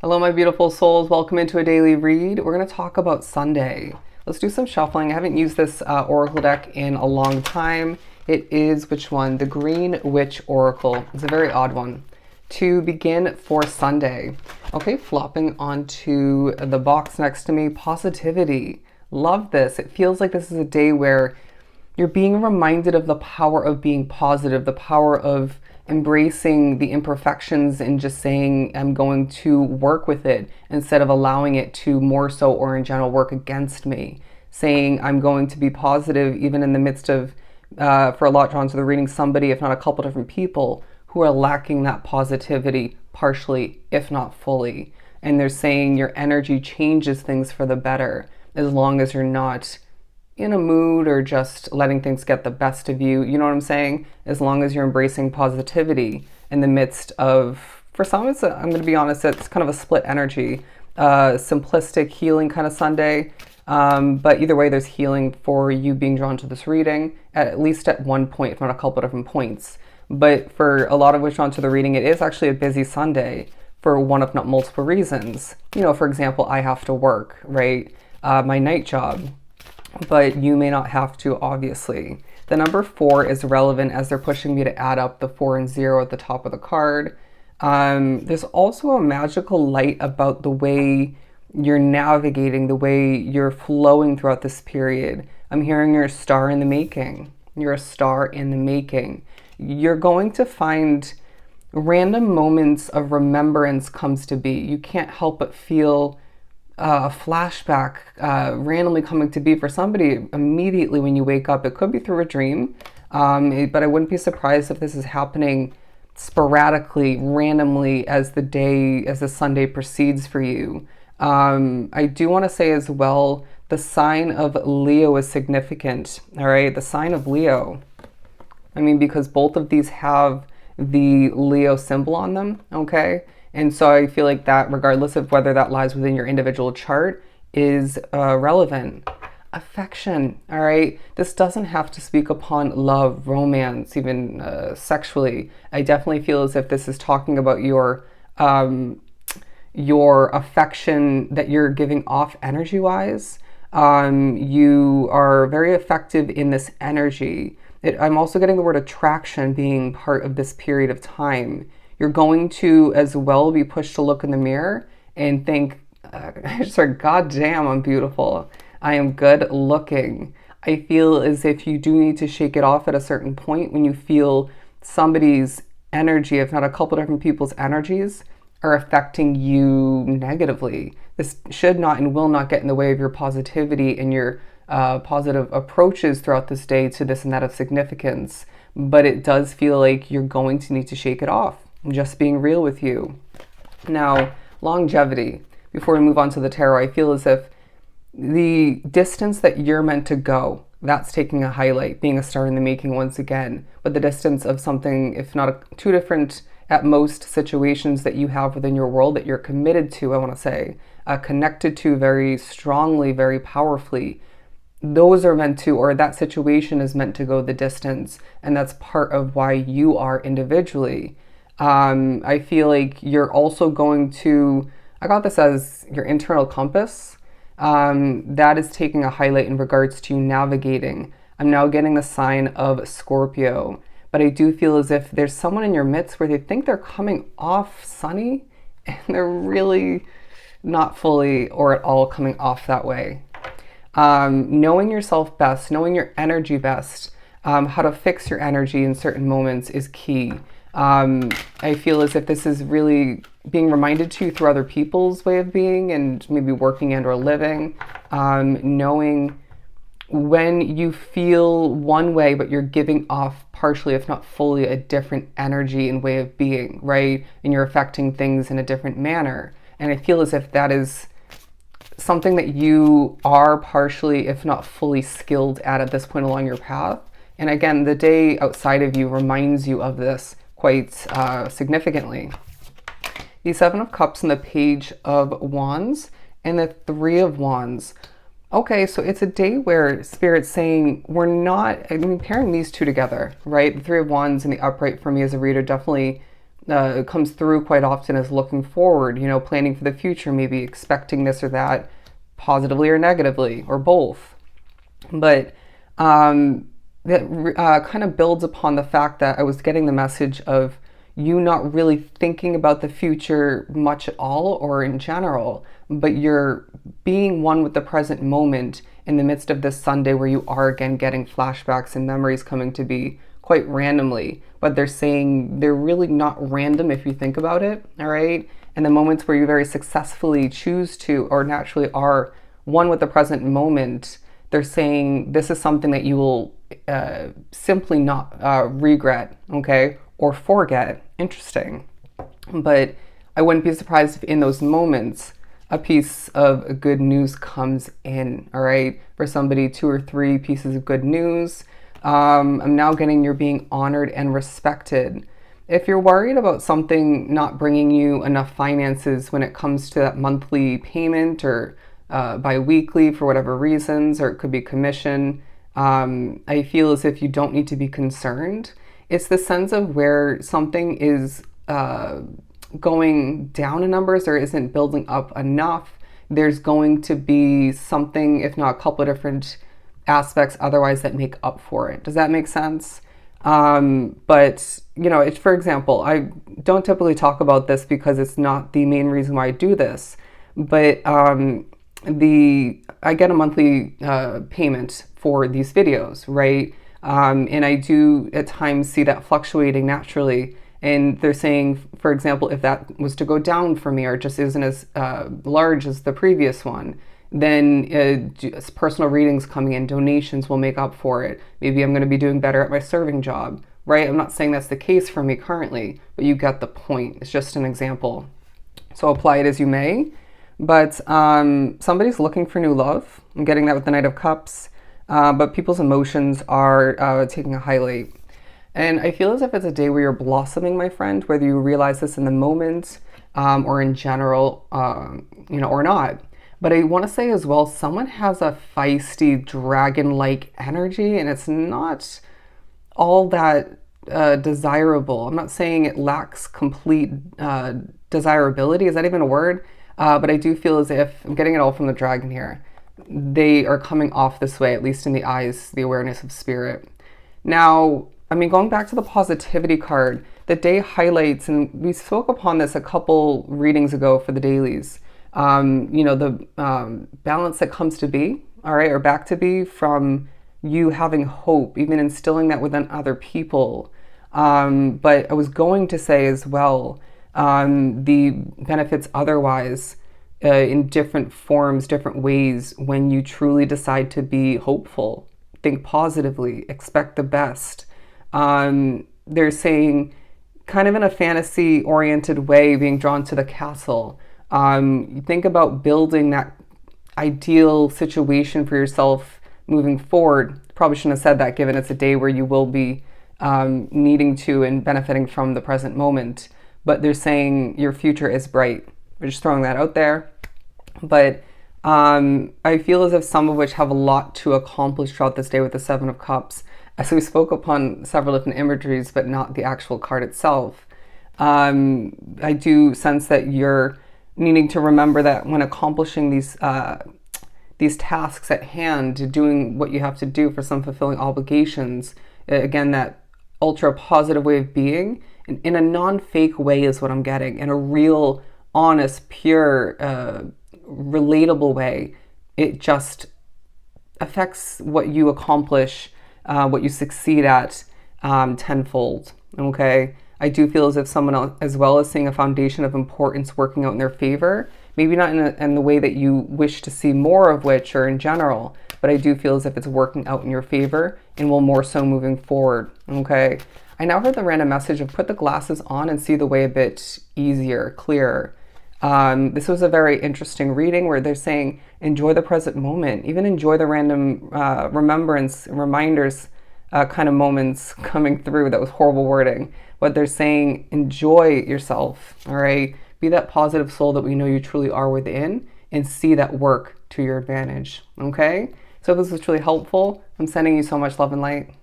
Hello, my beautiful souls. Welcome into a daily read. We're going to talk about Sunday. Let's do some shuffling. I haven't used this oracle deck in a long time. It is which one? The Green Witch Oracle. It's a very odd one. To begin for Sunday. Okay, flopping onto the box next to me. Positivity. Love this. It feels like this is a day where you're being reminded of the power of being positive, the power of embracing the imperfections and just saying, I'm going to work with it instead of allowing it to more so or in general work against me. Saying, I'm going to be positive even in the midst of, for a lot drawn to the reading, somebody, if not a couple different people who are lacking that positivity partially, if not fully. And they're saying your energy changes things for the better as long as you're not in a mood or just letting things get the best of you. You know what I'm saying? As long as you're embracing positivity in the midst of, for some, I'm going to be honest, it's kind of a split energy, simplistic healing kind of Sunday. But either way, there's healing for you being drawn to this reading, at least at one point, if not a couple different points. But for a lot of which drawn to the reading, it is actually a busy Sunday for one, if not multiple reasons. You know, for example, I have to work, right? My night job. But you may not have to, obviously. The number 4 is relevant as they're pushing me to add up the 4 and 0 at the top of the card. There's also a magical light about the way you're navigating, the way you're flowing throughout this period. I'm hearing you're a star in the making. You're a star in the making. You're going to find random moments of remembrance comes to be. You can't help but feel a flashback randomly coming to be for somebody immediately when you wake up. It could be through a dream, but I wouldn't be surprised if this is happening sporadically, randomly as the Sunday proceeds for you. I do want to say as well, the sign of Leo is significant, all right? The sign of Leo. I mean, because both of these have the Leo symbol on them, okay? And so I feel like that, regardless of whether that lies within your individual chart, is relevant. Affection, all right? This doesn't have to speak upon love, romance, even sexually. I definitely feel as if this is talking about your affection that you're giving off energy-wise. You are very effective in this energy. I'm also getting the word attraction being part of this period of time. You're going to as well be pushed to look in the mirror and think, God damn, I'm beautiful. I am good looking. I feel as if you do need to shake it off at a certain point when you feel somebody's energy, if not a couple different people's energies, are affecting you negatively. This should not and will not get in the way of your positivity and your positive approaches throughout this day to this and that of significance. But it does feel like you're going to need to shake it off. Just being real with you. Now, longevity. Before we move on to the tarot, I feel as if the distance that you're meant to go, that's taking a highlight, being a star in the making once again. But the distance of something, if not two different at most situations that you have within your world that you're committed to, I want to say, connected to very strongly, very powerfully, those are meant to, or that situation is meant to go the distance. And that's part of why you are individually. I feel like you're also going to, I got this as your internal compass. That is taking a highlight in regards to navigating. I'm now getting the sign of Scorpio, but I do feel as if there's someone in your midst where they think they're coming off sunny and they're really not fully or at all coming off that way. Knowing yourself best, knowing your energy best, how to fix your energy in certain moments is key. I feel as if this is really being reminded to you through other people's way of being and maybe working and or living, knowing when you feel one way, but you're giving off partially, if not fully, a different energy and way of being, right? And you're affecting things in a different manner. And I feel as if that is something that you are partially, if not fully skilled at this point along your path. And again, the day outside of you reminds you of this quite significantly. The 7 of Cups and the Page of Wands and the 3 of Wands. Okay, so it's a day where Spirit's saying we're not, I mean, pairing these two together, right? The Three of Wands and the upright for me as a reader definitely comes through quite often as looking forward, planning for the future, maybe expecting this or that, positively or negatively, or both. But that kind of builds upon the fact that I was getting the message of you not really thinking about the future much at all or in general, but you're being one with the present moment in the midst of this Sunday where you are again getting flashbacks and memories coming to be quite randomly. But they're saying they're really not random if you think about it, all right? And the moments where you very successfully choose to or naturally are one with the present moment, they're saying this is something that you will simply not regret, okay, or forget. Interesting. But I wouldn't be surprised if in those moments a piece of good news comes in, all right? For somebody, 2 or 3 pieces of good news. I'm now getting you're being honored and respected. If you're worried about something not bringing you enough finances when it comes to that monthly payment or bi-weekly for whatever reasons, or it could be commission, I feel as if you don't need to be concerned. It's the sense of where something is going down in numbers or isn't building up enough. There's going to be something, if not a couple of different aspects otherwise that make up for it. Does that make sense? But it's, for example, I don't typically talk about this because it's not the main reason why I do this, but I get a monthly payment for these videos, right? And I do at times see that fluctuating naturally. And they're saying, for example, if that was to go down for me or just isn't as large as the previous one, then personal readings coming in, donations will make up for it. Maybe I'm going to be doing better at my serving job, right? I'm not saying that's the case for me currently, but you get the point. It's just an example. So apply it as you may. But somebody's looking for new love. I'm getting that with the Knight of Cups. But people's emotions are taking a highlight. And I feel as if it's a day where you're blossoming, my friend, whether you realize this in the moment or in general, or not. But I want to say as well, someone has a feisty dragon-like energy, and it's not all that desirable. I'm not saying it lacks complete desirability. Is that even a word? But I do feel as if, I'm getting it all from the dragon here, they are coming off this way, at least in the eyes, the awareness of spirit. Now, going back to the positivity card, the day highlights, and we spoke upon this a couple readings ago for the dailies, the balance that comes to be, all right, or back to be from you having hope, even instilling that within other people. But I was going to say as well, the benefits otherwise in different forms, different ways when you truly decide to be hopeful, think positively, expect the best. They're saying kind of in a fantasy oriented way, being drawn to the castle. You think about building that ideal situation for yourself moving forward. Probably shouldn't have said that given it's a day where you will be needing to and benefiting from the present moment. But they're saying your future is bright. We're just throwing that out there. But I feel as if some of which have a lot to accomplish throughout this day with the Seven of Cups. As we spoke upon several different imageries, but not the actual card itself. I do sense that you're needing to remember that when accomplishing these tasks at hand, doing what you have to do for some fulfilling obligations, again, that ultra positive way of being, in a non-fake way is what I'm getting, in a real, honest, pure, relatable way. It just affects what you accomplish, what you succeed at tenfold, okay? I do feel as if someone else, as well as seeing a foundation of importance working out in their favor, maybe not in the way that you wish to see more of which or in general, but I do feel as if it's working out in your favor and will more so moving forward, okay? I now heard the random message of put the glasses on and see the way a bit easier, clearer. This was a very interesting reading where they're saying, enjoy the present moment, even enjoy the random remembrance, reminders kind of moments coming through. That was horrible wording. But they're saying, enjoy yourself, all right? Be that positive soul that we know you truly are within and see that work to your advantage, okay? So if this was truly helpful, I'm sending you so much love and light.